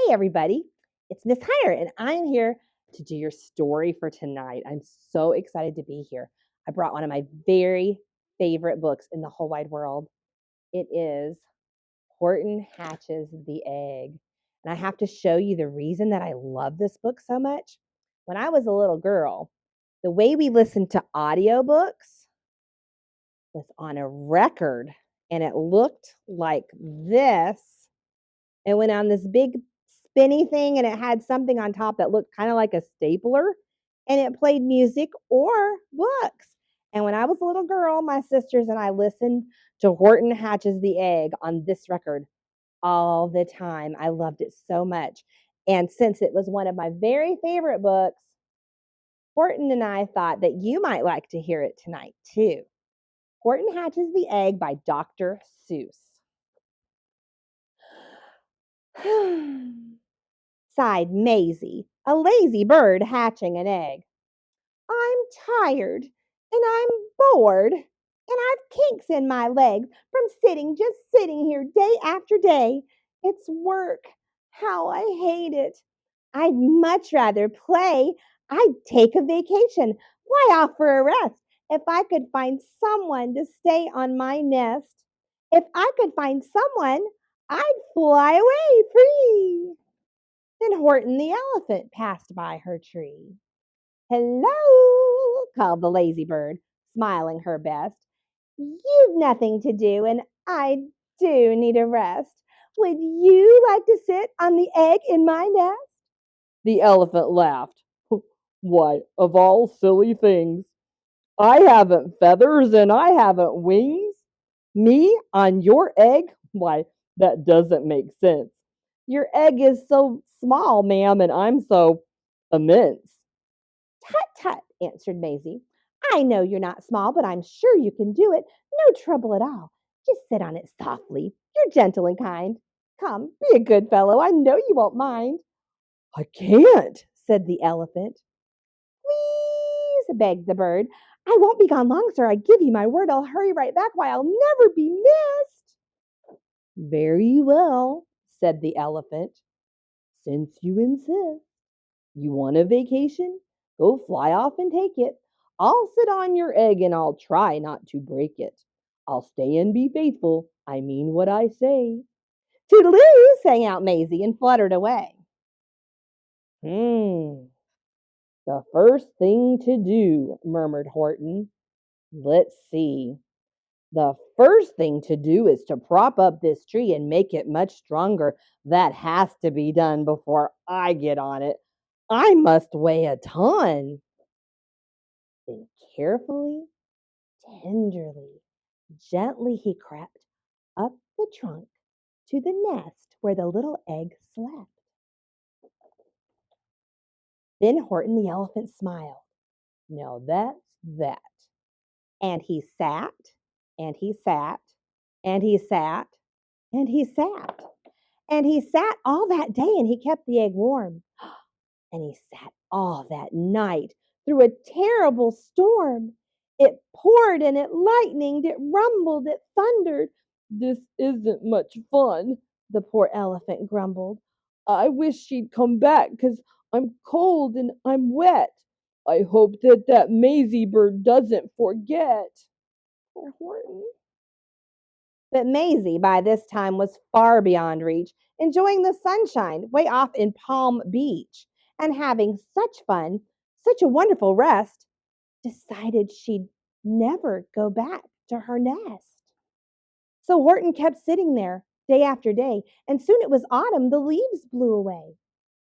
Hey, everybody. It's Miss Hunter, and I'm here to do your story for tonight. I'm so excited to be here. I brought one of my very favorite books in the whole wide world. It is Horton Hatches the Egg. And I have to show you the reason that I love this book so much. When I was a little girl, the way we listened to audiobooks was on a record, and it looked like this. It went on this big spinny thing, and it had something on top that looked kind of like a stapler, and it played music or books. And when I was a little girl, my sisters and I listened to Horton Hatches the Egg on this record all the time. I loved it so much. And since it was one of my very favorite books, Horton and I thought that you might like to hear it tonight too. Horton Hatches the Egg by Dr. Suess. Sighed Maisie, a lazy bird hatching an egg. I'm tired, and I'm bored, and I've kinks in my legs from just sitting here day after day. It's work. How I hate it. I'd much rather play. I'd take a vacation, fly off for a rest, if I could find someone to stay on my nest. If I could find someone, I'd fly away free. Then Horton the elephant passed by her tree. Hello, called the lazy bird, smiling her best. You've nothing to do, and I do need a rest. Would you like to sit on the egg in my nest? The elephant laughed. Why, of all silly things, I haven't feathers and I haven't wings. Me on your egg? Why, that doesn't make sense. Your egg is so small, ma'am, and I'm so immense. Tut, tut, answered Maisie. I know you're not small, but I'm sure you can do it. No trouble at all. Just sit on it softly. You're gentle and kind. Come, be a good fellow. I know you won't mind. I can't, said the elephant. Please, begged the bird. I won't be gone long, sir. I give you my word. I'll hurry right back. Why, I'll never be missed. Very well, said the elephant. Since you insist, you want a vacation? Go fly off and take it. I'll sit on your egg and I'll try not to break it. I'll stay and be faithful. I mean what I say. Toodaloo, sang out Maisie and fluttered away. The first thing to do, murmured Horton. Let's see. The first thing to do is to prop up this tree and make it much stronger. That has to be done before I get on it. I must weigh a ton. Then carefully, tenderly, gently he crept up the trunk to the nest where the little egg slept. Then Horton the elephant smiled. Now that's that. And he sat, and he sat, and he sat, and he sat. And he sat all that day, and he kept the egg warm. And he sat all that night through a terrible storm. It poured and it lightened, it rumbled, it thundered. This isn't much fun, the poor elephant grumbled. I wish she'd come back, 'cause I'm cold and I'm wet. I hope that Maisie bird doesn't forget. Poor Horton. But Maisie, by this time, was far beyond reach, enjoying the sunshine way off in Palm Beach and having such fun, such a wonderful rest, decided she'd never go back to her nest. So Horton kept sitting there day after day, and soon it was autumn. The leaves blew away.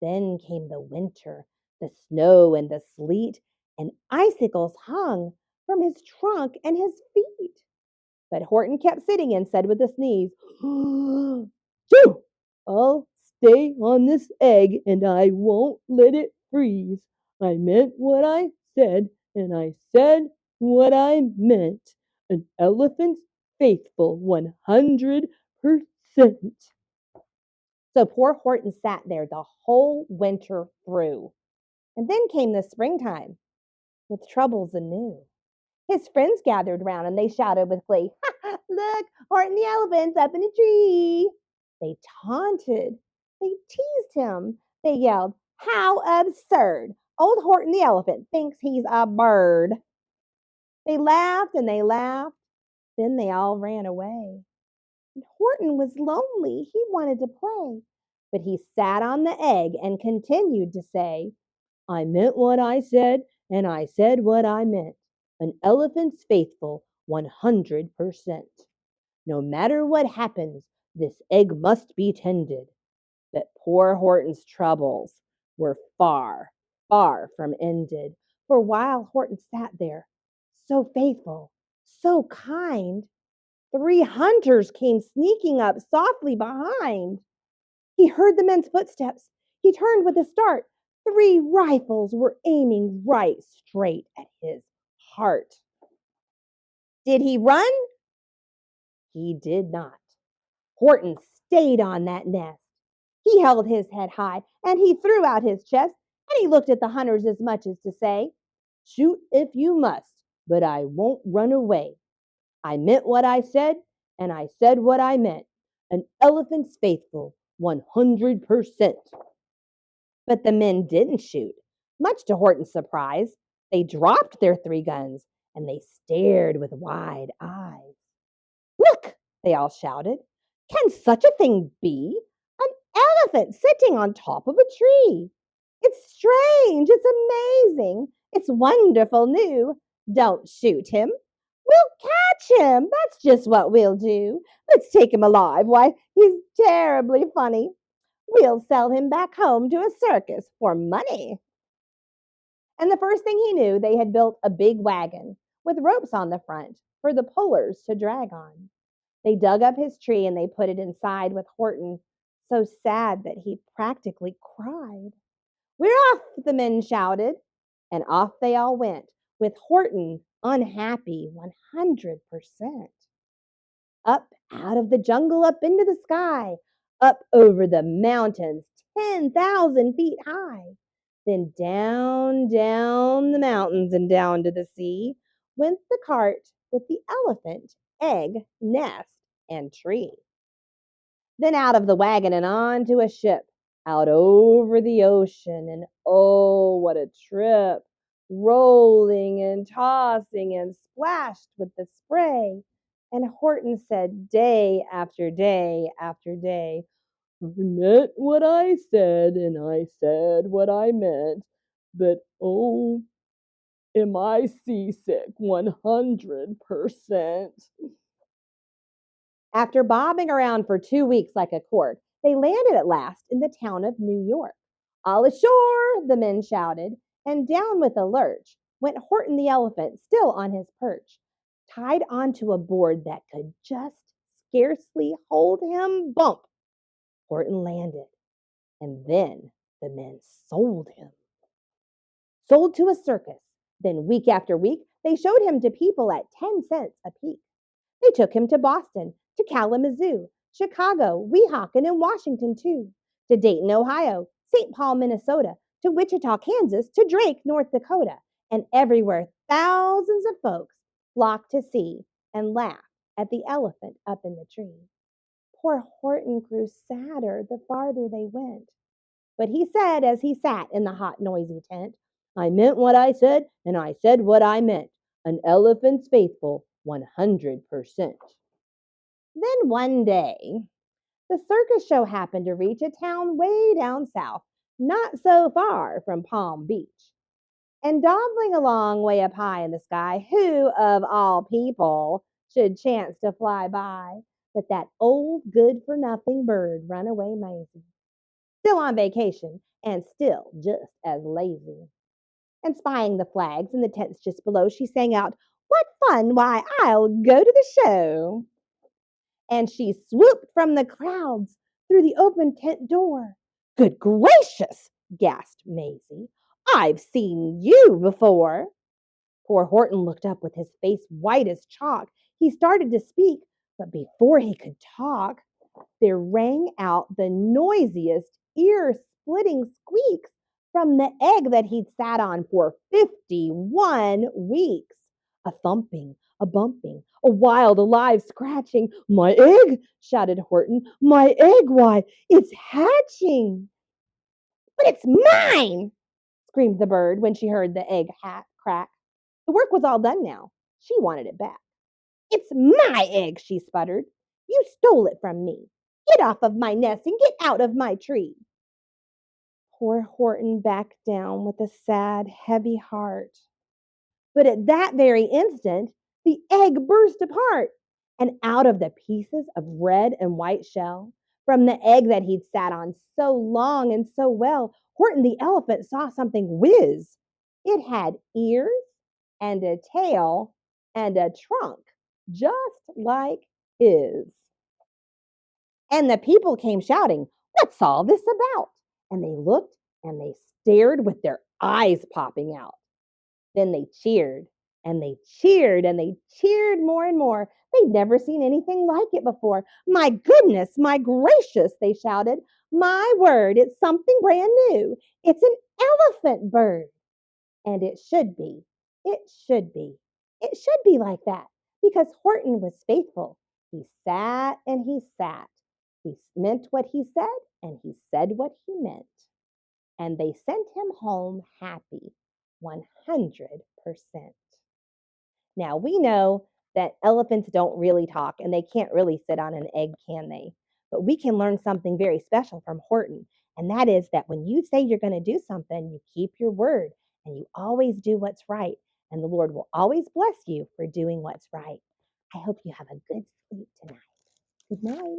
Then came the winter, the snow and the sleet, and icicles hung from his trunk and his feet. But Horton kept sitting and said with a sneeze, Phew! I'll stay on this egg and I won't let it freeze. I meant what I said and I said what I meant. An elephant's faithful 100%. So poor Horton sat there the whole winter through. And then came the springtime with troubles anew. His friends gathered round and they shouted with glee, Look, Horton the elephant's up in a tree. They taunted They teased him. They yelled, "How absurd! Old Horton the elephant thinks he's a bird." They laughed and they laughed. Then they all ran away. And Horton was lonely. He wanted to play. But he sat on the egg and continued to say, "I meant what I said, and I said what I meant. An elephant's faithful 100%. No matter what happens, this egg must be tended." But poor Horton's troubles were far, far from ended. For while Horton sat there, so faithful, so kind, 3 hunters came sneaking up softly behind. He heard the men's footsteps. He turned with a start. 3 rifles were aiming right straight at his heart. Did he run? He did not. Horton stayed on that nest. He held his head high and he threw out his chest and he looked at the hunters as much as to say, "Shoot if you must, but I won't run away. I meant what I said and I said what I meant. An elephant's faithful 100%. But the men didn't shoot. Much to Horton's surprise, they dropped their 3 guns and they stared with wide eyes. "Look!" they all shouted. "Can such a thing be? An elephant sitting on top of a tree! It's strange, it's amazing, it's wonderful new. Don't shoot him. We'll catch him. That's just what we'll do. Let's take him alive. Why, he's terribly funny. We'll sell him back home to a circus for money." And the first thing he knew, they had built a big wagon with ropes on the front for the pullers to drag on. They dug up his tree and they put it inside with Horton, so sad that he practically cried. "We're off," the men shouted, and off they all went, with Horton unhappy 100%. Up out of the jungle, up into the sky, up over the mountains, 10,000 feet high. Then down, down the mountains and down to the sea went the cart with the elephant, egg, nest, and tree. Then out of the wagon and on to a ship, out over the ocean, and oh, what a trip! Rolling and tossing and splashed with the spray. And Horton said day after day after day, "I meant what I said, and I said what I meant, but oh, am I seasick 100%. After bobbing around for 2 weeks like a cork, they landed at last in the town of New York. "All ashore!" the men shouted, and down with a lurch went Horton the elephant, still on his perch, tied onto a board that could just scarcely hold him. Bump! Horton landed, and then the men sold him. Sold to a circus. Then week after week, they showed him to people at 10 cents a peek. They took him to Boston, to Kalamazoo, Chicago, Weehawken, and Washington, too, to Dayton, Ohio, St. Paul, Minnesota, to Wichita, Kansas, to Drake, North Dakota, and everywhere thousands of folks flocked to see and laugh at the elephant up in the tree. Poor Horton grew sadder the farther they went. But he said as he sat in the hot, noisy tent, "I meant what I said, and I said what I meant. An elephant's faithful 100%. Then one day, the circus show happened to reach a town way down south, not so far from Palm Beach. And dawdling along way up high in the sky, who of all people should chance to fly by but that old good-for-nothing bird, Runaway Maisie, still on vacation and still just as lazy. And spying the flags in the tents just below, she sang out, "What fun! Why, I'll go to the show." And she swooped from the crowds through the open tent door. "Good gracious!" gasped Maisie. "I've seen you before." Poor Horton looked up with his face white as chalk. He started to speak, but before he could talk, there rang out the noisiest, ear-splitting squeaks from the egg that he'd sat on for 51 weeks. A thumping, a bumping, a wild, alive scratching. My egg, shouted Horton. My egg, why, it's hatching. But it's mine, screamed the bird when she heard the egg crack. The work was all done now. She wanted it back. It's my egg, she sputtered. You stole it from me. Get off of my nest and get out of my tree. Poor Horton backed down with a sad, heavy heart. But at that very instant, the egg burst apart, and out of the pieces of red and white shell, from the egg that he'd sat on so long and so well, Horton the elephant saw something whiz. It had ears and a tail and a trunk, just like his. And the people came shouting, "What's all this about?" And they looked and they stared with their eyes popping out. Then they cheered and they cheered and they cheered more and more. They'd never seen anything like it before. My goodness, my gracious, they shouted. My word, it's something brand new. It's an elephant bird. And it should be. It should be. It should be like that because Horton was faithful. He sat and he sat. He meant what he said and he said what he meant. And they sent him home happy, 100%. Now, we know that elephants don't really talk and they can't really sit on an egg, can they? But we can learn something very special from Horton. And that is that when you say you're going to do something, you keep your word and you always do what's right. And the Lord will always bless you for doing what's right. I hope you have a good sleep tonight. Good night.